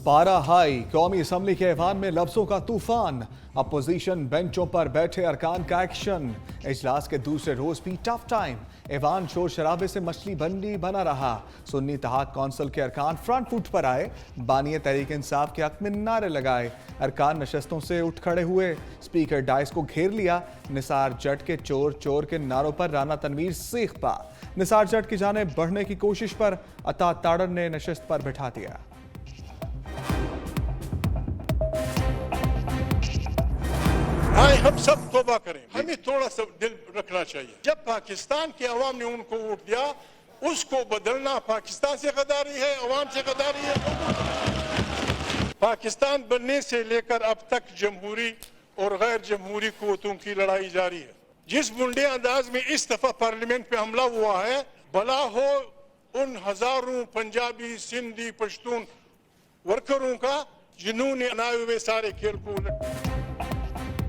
पारा हाई, कौमी असम्बली के ऐवान में लफ्जों का तूफान, अपोजिशन बेंचों पर बैठे अरकान का एक्शन। इजलास के दूसरे रोज भी टफ टाइम, ऐवान शोर शराबे से मछली बंडी बना रहा। सुन्नी इत्तेहाद कौंसिल के अरकान फ्रंट फुट पर आए, बानिए तहरीक इंसाफ के हक में नारे लगाए। अरकान नशस्तों से उठ खड़े हुए, स्पीकर डाइस को घेर लिया। निसार जट के चोर चोर के नारों पर राना तनवीर सीख पा। निसार जट की जानिब बढ़ने की कोशिश पर अता ताड़न ने नशिस्त पर बिठा दिया। हम सब तौबा करें, हमें थोड़ा सा दिल रखना चाहिए। जब पाकिस्तान के अवाम ने उनको वोट दिया, उसको बदलना पाकिस्तान से गद्दारी है, अवाम से गद्दारी है। पाकिस्तान बनने से लेकर अब तक जमहूरी और गैर जमहूरी कुव्वतों की लड़ाई जारी है। जिस मुंडे अंदाज में इस दफा पार्लियामेंट पे हमला हुआ है, भला हो उन हजारों पंजाबी, सिंधी, पश्तून वर्करों का जिन्होंने बनाए हुए सारे खेल को उलट।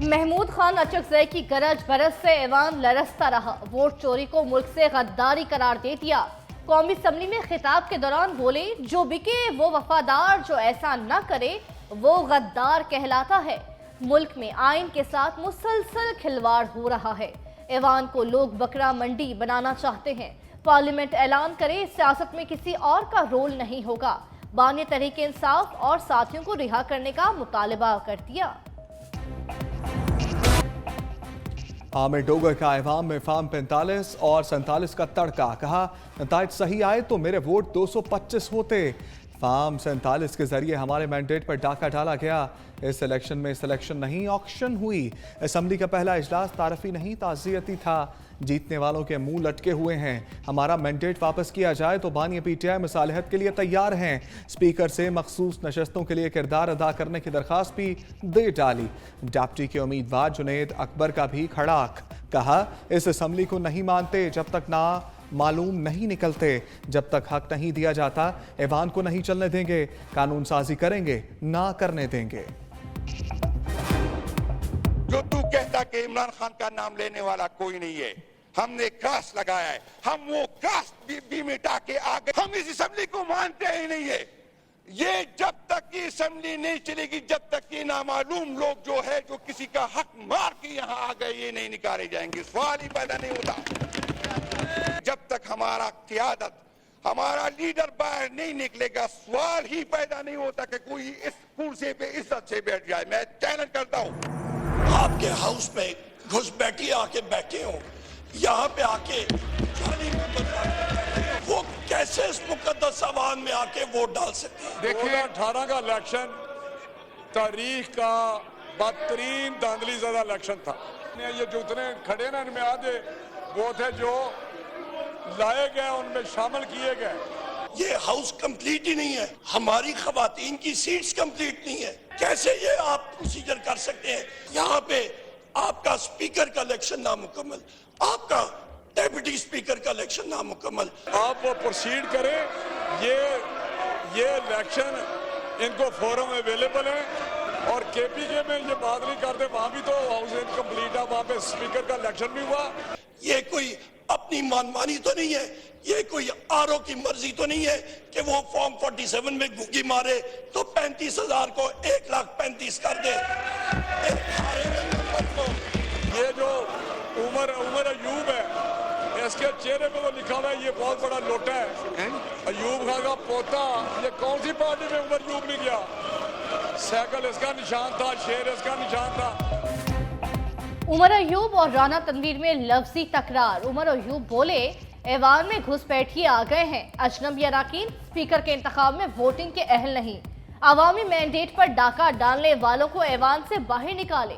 महमूद खान अचकजई की गरज बरस से ऐवान लरसता रहा। वोट चोरी को मुल्क से गद्दारी करार दे दिया। कौमी असम्बली में खिताब के दौरान बोले, जो बिके वो वफादार, जो ऐसा न करे वो गद्दार कहलाता है। मुल्क में आइन के साथ मुसलसल खिलवाड़ हो रहा है। ऐवान को लोग बकरा मंडी बनाना चाहते हैं। पार्लियामेंट ऐलान करे, सियासत में किसी और का रोल नहीं होगा। बानिए तहरीक इंसाफ और साथियों को रिहा करने का मुतालबा कर दिया। आमिर डोगर का ऐवान में फार्म 45 और 47 का तड़का, कहा नताइज सही आए तो मेरे वोट 225 होते। फार्म 47 के जरिए हमारे मैंडेट पर डाका डाला गया। इस इलेक्शन में सिलेक्शन नहीं, ऑक्शन हुई। असम्बली का पहला इजलास तारफी नहीं, ताज़ियती था। जीतने वालों के मुंह लटके हुए हैं। हमारा मैंडेट वापस किया जाए तो बानिया पीटीआई मसालहत के लिए तैयार हैं। स्पीकर से मखसूस नशस्तों के लिए किरदार अदा करने की दरख्वास्त भी दे डाली। डिप्टी के उम्मीदवार जुनैद अकबर का भी खड़ाक, कहा इस असम्बली को नहीं मानते जब तक ना मालूम नहीं निकलते, जब तक हक नहीं दिया जाता ऐवान को नहीं चलने देंगे। कानून साजी करेंगे, ना करने देंगे। जो तू कहता कि इमरान खान का नाम लेने वाला कोई नहीं है, हमने कास्ट लगाया है, हम वो कास्ट भी मिटा के आ गए। हम इस असेंबली को मानते ही नहीं है। ये जब तक ये असेंबली नहीं चलेगी, जब तक ये नामालूम लोग जो है, जो किसी का हक मार के यहाँ आ गए, ये नहीं निकाले जाएंगे। सवाल ही पैदा नहीं होता। जब तक हमारा क़यादत, हमारा लीडर बाहर नहीं निकलेगा, सवाल ही पैदा नहीं होता कि कोई इस कुर्सी पे इज्जत से बैठ जाए। मैं चैलेंज करता हूँ, आपके हाउस में घुस बैठी आके बैठे हो, यहाँ पे आके वो कैसे इस मुकद्दस आवाम में आके वोट डाल सकते हैं? देखिए 18 का इलेक्शन तारीख का बदतरीन धांधली ज़्यादा इलेक्शन था। ये जो उतने खड़े ना, इनमें आधे वो थे जो लाए गए, उनमें शामिल किए गए। ये हाउस कंप्लीट ही नहीं है, हमारी खवातीन की सीट्स कंप्लीट नहीं है। कैसे ये आप प्रोसीजर कर सकते हैं? यहाँ पे आपका स्पीकर का इलेक्शन नामुकम्मल, आपका डेप्यूटी स्पीकर का इलेक्शन नामुकम्मल। आप वो प्रोसीड करें। ये इलेक्शन इनको फोरम अवेलेबल है, और केपीके में ये बात नहीं करते, वहां भी तो हाउस इनकम्प्लीट है, वहां पे स्पीकर का इलेक्शन भी हुआ। ये कोई अपनी मनमानी तो नहीं है, ये कोई आरओ की मर्जी तो नहीं है कि वो फॉर्म 47 में घुगी मारे तो 35,000 को 1,35,000 कर दे। ये जो उमर अयूब है, इसके चेहरे पे तो लिखा हुआ है ये बहुत बड़ा लोटा है। अयूब खान का पोता, ये कौन सी पार्टी में उमर अयूब नहीं गया? साइकिल इसका निशान था, शेर इसका निशान था। उमर अयूब और राना तनवीर में लफ्जी तकरार। उमर अयूब बोले, ऐवान में घुसपैठिए आ गए हैं। अजनबी अरकान स्पीकर के इंतखाब में वोटिंग के अहल नहीं। अवामी मैंडेट पर डाका डालने वालों को ऐवान से बाहर निकाले।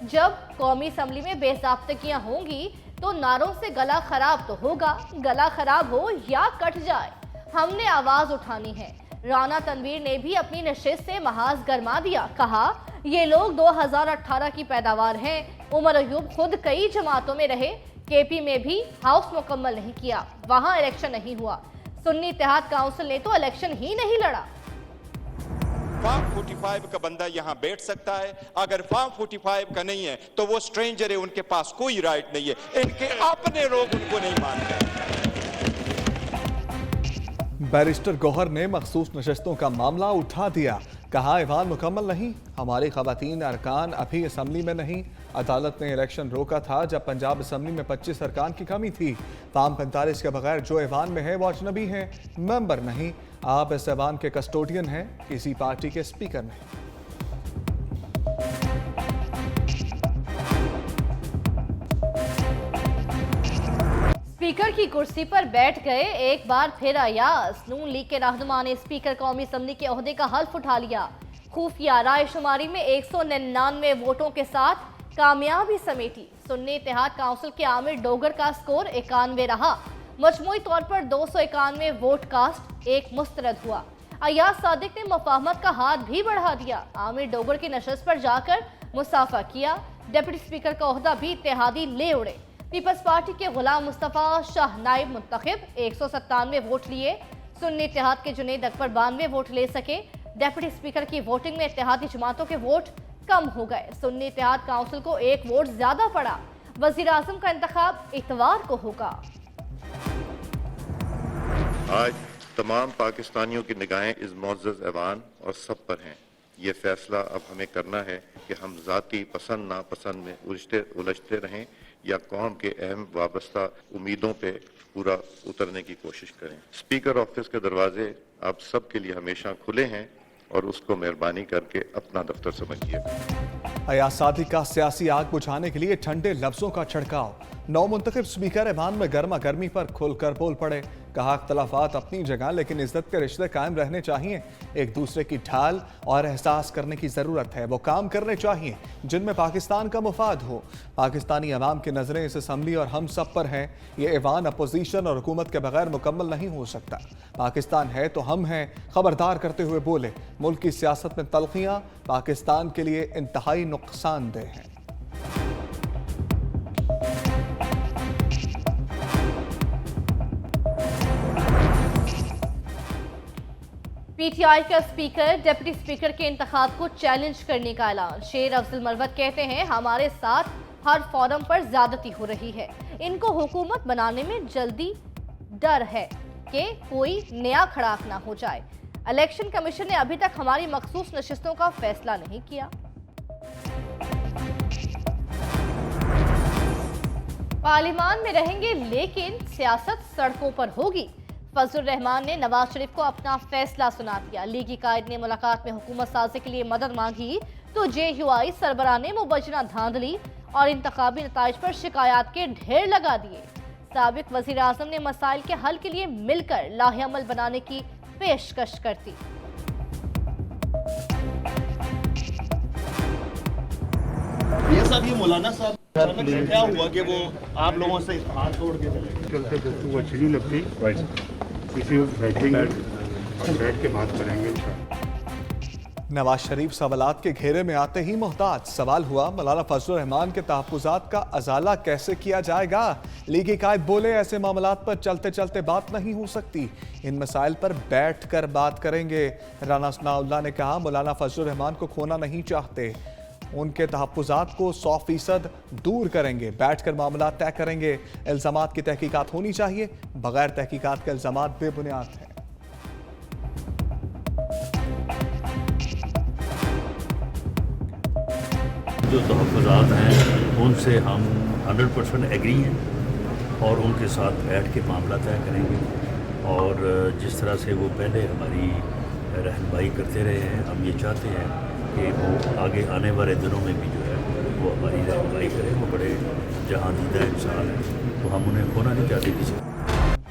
जब कौमी असम्बली में बेज़ाब्तगियां होंगी तो नारों से गला खराब तो होगा। गला खराब हो या कट जाए, हमने आवाज उठानी है। राना तनवीर ने भी अपनी नशिस्त से महाज गरमा दिया। कहा ये लोग 2018 की पैदावार हैं। उमर अयूब खुद कई जमातों में रहे। केपी में भी हाउस मुकम्मल नहीं किया, वहां इलेक्शन नहीं हुआ। सुन्नी इत्तेहाद काउंसिल ने तो इलेक्शन ही नहीं लड़ा। फार्म 45 का बंदा यहाँ बैठ सकता है, अगर फार्म 45 का नहीं है तो वो स्ट्रेंजर है, उनके पास कोई राइट नहीं है। इनके अपने लोग उनको नहीं मानते। बैरिस्टर गौहर ने मखसूस नशस्तों का मामला उठा दिया। कहा ऐवान मुकम्मल नहीं, हमारी खवातीन अरकान अभी असम्बली में नहीं। अदालत ने इलेक्शन रोका था जब पंजाब असम्बली में 25 अरकान की कमी थी। फार्म 45 के बगैर जो ऐवान में है वो अजनबी है, मेंबर नहीं। आप इस ऐवान के कस्टोडियन हैं, किसी पार्टी के स्पीकर नहीं। स्पीकर की कुर्सी पर बैठ गए एक बार फिर अयाज। नून लीग के रहनुमा ने स्पीकर कौमी असम्बली के ओहदे का हल्फ उठा लिया। खुफिया राय शुमारी में 199 वोटों के साथ कामयाबी समेटी। सुन्नी इत्तेहाद काउंसिल के आमिर डोगर का स्कोर 91 रहा। मजमूई तौर पर 291 वोट कास्ट एक मुस्तरद हुआ। अयाज सादिक ने मुफाहमत का हाथ भी बढ़ा दिया। आमिर डोगर की नशस्त पर जाकर मुसाफा किया। डिप्टी स्पीकर का ओहदा भी इत्तेहादी ले उड़े। पीपल्स पार्टी के गुलाम मुस्तफा शाह नाइब मुंतखब 197 वोट लिए। सुन्नी इत्तेहाद के जुनेद अकबर 92 वोट ले सके। डिप्टी स्पीकर की वोटिंग में इत्तेहादी जमातों के वोट कम हो गए। सुन्नी इत्तेहाद काउंसिल को एक वोट ज्यादा पड़ा। वजीर आजम का इंतखाब इतवार को होगा। आज तमाम पाकिस्तानियों की निगाहें इस मुअज़्ज़ज़ ऐवान और सब पर हैं। ये फैसला अब हमें करना है कि हम ज़ाती पसंद नापसंद में उलझते रहें या कौम के अहम वाबस्ता उम्मीदों पे पूरा उतरने की कोशिश करें। स्पीकर ऑफिस के दरवाजे आप सब के लिए हमेशा खुले हैं और उसको मेहरबानी करके अपना दफ्तर समझिए। अयाज सादिक का सियासी आग बुझाने के लिए ठंडे लफ्जों का छिड़काव। नौ मुंतखब स्पीकर ऐवान में गर्मा गर्मी पर खुलकर बोल पड़े। कहा इख्तलाफात अपनी जगह लेकिन इज्जत के रिश्ते कायम रहने चाहिए। एक दूसरे की ढाल और एहसास करने की ज़रूरत है। वो काम करने चाहिए जिनमें पाकिस्तान का मुफाद हो। पाकिस्तानी अवाम की नज़रें इस असम्बली और हम सब पर हैं। ये ऐवान अपोजिशन और हुकूमत के बगैर मुकम्मल नहीं हो सकता। पाकिस्तान है तो हम हैं, खबरदार करते हुए बोले। मुल्क की सियासत में तलखियाँ पाकिस्तान के लिए इंतहाई नुकसानदेह हैं। पीटीआई का स्पीकर डिप्टी स्पीकर के इंतखाब को चैलेंज करने का ऐलान। शेर अफजल मरवत कहते हैं हमारे साथ हर फोरम पर ज्यादती हो रही है। इनको हुकूमत बनाने में जल्दी डर है कि कोई नया खड़ाक ना हो जाए। इलेक्शन कमीशन ने अभी तक हमारी मखसूस नशिस्तों का फैसला नहीं किया। पार्लियामान में रहेंगे लेकिन सियासत सड़कों पर होगी। फजलुर रहमान ने नवाज शरीफ को अपना फैसला सुना दिया। लीगी कायद ने मुलाकात में हुकूमत साजी के लिए मदद मांगी तो JUI सरबराह ने मुबज्जरा धांधली और इंतखाबी नताइज पर शिकायत के ढेर लगा दिए। साबिक वजीर आजम ने मसाइल के हल के लिए मिलकर लाहेअमल बनाने की पेशकश कर दी। ये सब ये मौलाना साहब क्या हुआ कि वो आप लोगों से हाथ तोड़ के चलते दोस्तों को अच्छी नहीं लगती। किसी बैठेंगे बैठ के बात करेंगे। नवाज शरीफ सवालात के घेरे में आते ही मोहताज। सवाल हुआ मौलाना फजलुर रहमान के तहफ्फुज़ात का अजाला कैसे किया जाएगा। लीगी कायद बोले ऐसे मामलात पर चलते चलते बात नहीं हो सकती, इन मसाइल पर बैठ कर बात करेंगे। राना सनाउल्लाह ने कहा मौलाना फजलुर रहमान को खोना नहीं चाहते, उनके तहफ्फुज़ात को 100% दूर करेंगे, बैठकर मामला तय करेंगे। इल्ज़ामात की तहकीकात होनी चाहिए, बगैर तहकीकात के इल्ज़ामात बेबुनियाद हैं। जो तहफ़्फ़ुज़ात हैं उनसे हम 100% एग्री हैं और उनके साथ बैठ के मामला तय करेंगे। और जिस तरह से वो पहले हमारी रहनुमाई करते रहे हैं, हम ये चाहते हैं कि वो आगे आने वाले दिनों में भी जो है वो हमारी रहनुमाई करें। वो बड़े जहांदीदा इंसान हैं तो हम उन्हें खोना नहीं चाहते किसी।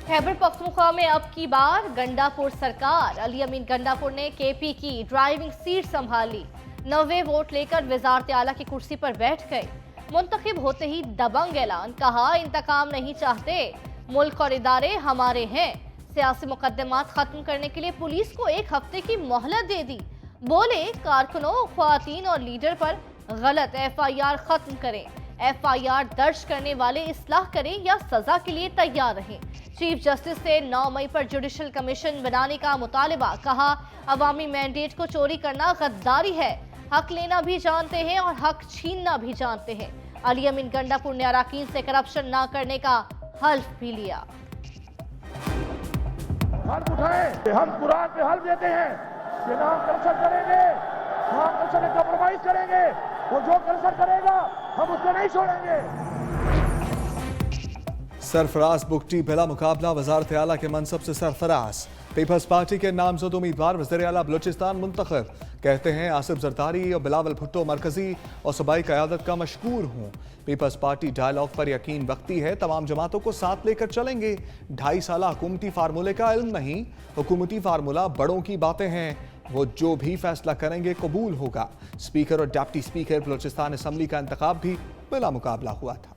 खैबर पख्तूनख्वा में अब की बार गंडापुर सरकार। अली अमीन गंडापुर ने KP की ड्राइविंग सीट संभाली। 90 वोट लेकर वज़ारत आला की कुर्सी पर बैठ गए। मुंतखब होते ही दबंग ऐलान। कहा इंतकाम नहीं चाहते, मुल्क और इदारे हमारे हैं। सियासी मुकदमात खत्म करने के लिए पुलिस को 1 हफ्ते की मोहलत दे दी। बोले कारकुनों, ख्वातीन और लीडर पर गलत FIR खत्म करें। FIR दर्ज करने वाले इस्लाह करें या सजा के लिए तैयार रहें। चीफ जस्टिस से 9 मई पर जुडिशल कमीशन बनाने का मुतालबा। कहा अवामी मैंडेट को चोरी करना गद्दारी है। हक लेना भी जानते हैं और हक छीनना भी जानते हैं। अली अमीन गंडापुर ने अराकीन से करप्शन ना करने का हल्फ भी लिया। हल्फ उठाएं। हम कुरान पे हल्फ देते हैं कि ना हम करप्शन करेंगे, हम करप्शन में कॉम्प्रोमाइज करेंगे, और जो करप्शन करेगा हम उसको नहीं छोड़ेंगे। सरफराज बुगटी बिला मुकाबला वजारत आला के मनसब से सरफराज। पीपल्स पार्टी के नामजद उम्मीदवार वज़ीर आला बलूचिस्तान मुंतखब। कहते हैं आसिफ जरदारी और बिलावल भुट्टो मरकजी और सूबाई क़यादत का मशकूर हूँ। पीपल्स पार्टी डायलॉग पर यकीन रखती है, तमाम जमातों को साथ लेकर चलेंगे। 2.5 साल हुकूमती फार्मूले का इल्म नहीं, हुकूमती फार्मूला बड़ों की बातें हैं, वो जो भी फैसला करेंगे कबूल होगा। स्पीकर और डिप्टी स्पीकर बलूचिस्तान असम्बली का इंतखाब भी बिला मुकाबला हुआ था।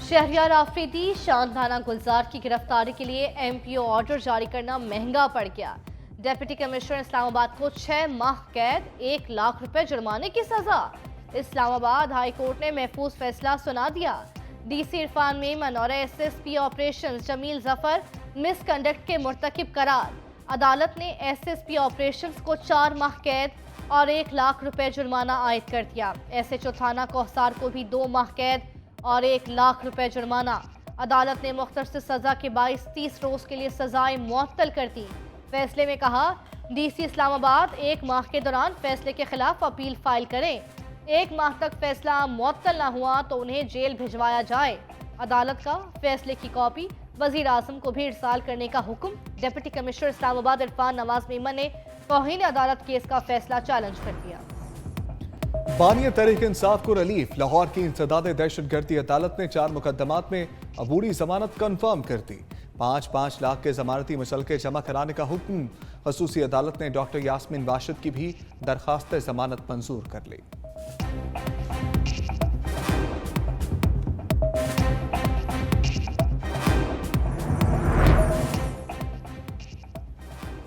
शहरियार आफरीदी शानदाना गुलजार की गिरफ्तारी के लिए MPO ऑर्डर जारी करना महंगा पड़ गया। डिप्टी कमिश्नर इस्लामाबाद को 6 माह कैद, 1 लाख रुपए जुर्माने की सजा। इस्लामाबाद हाई कोर्ट ने महफूज फैसला सुना दिया। DC इरफान मीमन और SSP operation Jameel Zafar misconduct के मुर्तकिब करार। अदालत ने SSP ऑपरेशन को 4 माह कैद और 1 लाख रुपए जुर्माना आयद कर दिया। SHO थाना कोहसार को भी 2 माह कैद और 1 लाख रुपए जुर्माना। अदालत ने मुख्तसर सजा के 30 रोज के लिए सजाएं मुअत्तल कर दी। फैसले में कहा DC इस्लामाबाद 1 माह के दौरान फैसले के खिलाफ अपील फाइल करें। 1 माह तक फैसला मुअत्तल न हुआ तो उन्हें जेल भिजवाया जाए। अदालत का फैसले की कॉपी वजीर आजम को भी इरसाल करने का हुक्म। डिप्टी कमिश्नर इस्लामाबाद इरफान नवाज मीमन ने तौहीन अदालत केस का फैसला चैलेंज कर दिया। बानी तहरीक इंसाफ को रिलीफ। लाहौर की इंसदाद दहशतगर्दी अदालत ने 4 मुकदमात में अबूरी जमानत कन्फर्म कर दी। 5-5 लाख के जमानती मुचलके जमा कराने का हुक्म। खसूसी अदालत ने डॉक्टर यास्मीन वाशिद की भी दरखास्त जमानत मंजूर कर ली।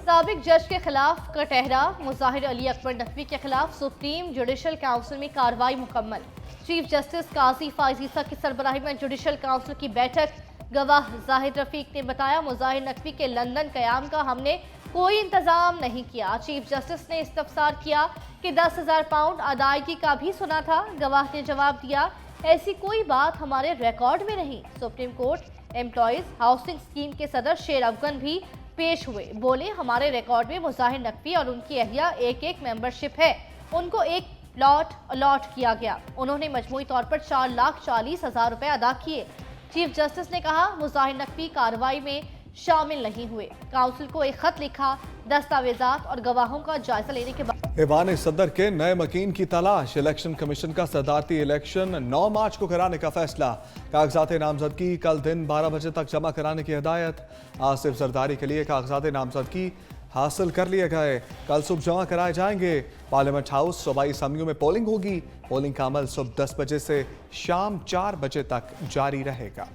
साबिक जज के खिलाफ कटहरा। मुजाहिर अली अकबर नकवी के खिलाफ सुप्रीम जुडिशल काउंसिल में कार्रवाई मुकम्मल। चीफ जस्टिस काजी फायजीसा की सरबराही में जुडिशल काउंसिल की बैठक। गवाह जाहिद रफीक ने बताया, मुजाहिर नकवी के लंदन कयाम का हमने कोई इंतजाम नहीं किया। चीफ जस्टिस ने इस्तफसार किया कि 10,000 पाउंड अदायगी का भी सुना था। गवाह ने जवाब दिया, ऐसी कोई बात हमारे रिकॉर्ड में नहीं। Supreme court employees housing scheme के सदर शेर अफगन भी पेश हुए। बोले, हमारे रिकॉर्ड में मुजाहिर नकवी और उनकी अहलिया एक मेंबरशिप है, उनको एक प्लॉट अलॉट किया गया। उन्होंने मजमूई तौर पर 4,40,000 रुपए अदा किए। चीफ जस्टिस ने कहा, मुजाहिर नकवी कार्रवाई में शामिल नहीं हुए। काउंसिल को एक खत लिखा। दस्तावेजात और गवाहों का जायजा लेने के बाद ईवान सदर के नए मकीन की तलाश। इलेक्शन कमीशन का सदारती इलेक्शन 9 मार्च को कराने का फैसला। कागजात नामजदगी कल दिन 12 बजे तक जमा कराने की हिदायत। आसिफ जरदारी के लिए कागजात नामजदगी हासिल कर लिए गए, कल सुबह जमा कराए जाएंगे। पार्लियामेंट हाउस सूबाई असम्बलियों में पोलिंग होगी। पोलिंग का अमल सुबह 10 बजे से शाम 4 बजे तक जारी रहेगा।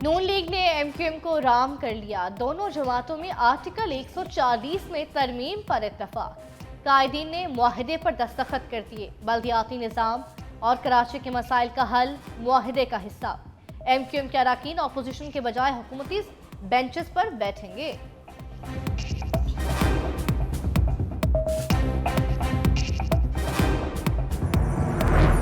नून लीग ने MQM को राम कर लिया। दोनों जमातों में आर्टिकल 140 में तरमीम पर इत्तफाक। कायदीन ने मुआहदे पर दस्तखत कर दिए। बल्दियाती निज़ाम और कराची के मसाइल का हल मुआहदे का हिस्सा। MQM के अरकान अपोजिशन के बजाय हुकूमती बेंचेस पर बैठेंगे।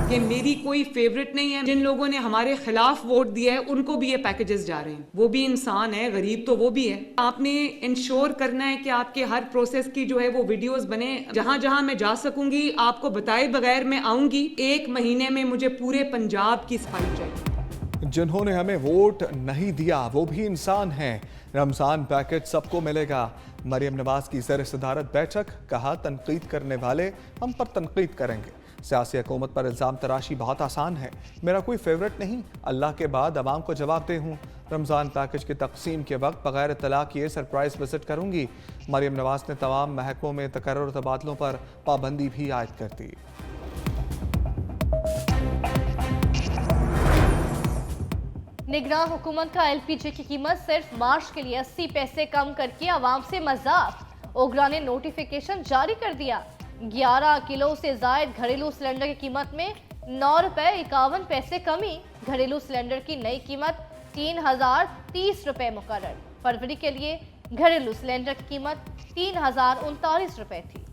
कि मेरी कोई फेवरेट नहीं है। जिन लोगों ने हमारे खिलाफ वोट दिया है उनको भी ये पैकेजेस जा रहे हैं। वो भी इंसान है, गरीब तो वो भी है। आपने इंश्योर करना है कि आपके हर प्रोसेस की जो है वो वीडियोस बने। जहां जहां मैं जा सकूंगी आपको बताए बगैर मैं आऊंगी। 1 महीने में मुझे पूरे पंजाब की सफाई चाहिए। जिन्होंने हमें वोट नहीं दिया वो भी इंसान हैं। रमजान पैकेज सबको मिलेगा। मरियम नवाज की ज़र सदारत बैठक। कहा, तनकीद करने वाले हम पर तनकीद करेंगे। सियासी हुकूमत पर इल्ज़ाम तराशी बहुत आसान है। मेरा कोई फेवरेट नहीं, अल्लाह के बाद अवाम को जवाब दे हूँ। रमज़ान पैकेज की तकसीम के वक्त बगैर इत्तला किए सरप्राइज विजिट करूँगी। मरियम नवाज ने तमाम महकमों में तकर्रुर तबादलों पर पाबंदी भी आयद कर दी। निगरान हुकूमत का LPG की कीमत सिर्फ मार्च के लिए 80 पैसे कम करके आवाम से मजाक। ओगरा ने नोटिफिकेशन जारी कर दिया। 11 किलो से जायद घरेलू सिलेंडर की कीमत में 9 रुपए 51 पैसे कमी। घरेलू सिलेंडर की नई कीमत 3,030 रुपए मुकर्रर। फरवरी के लिए घरेलू सिलेंडर की कीमत 3039 रुपए थी।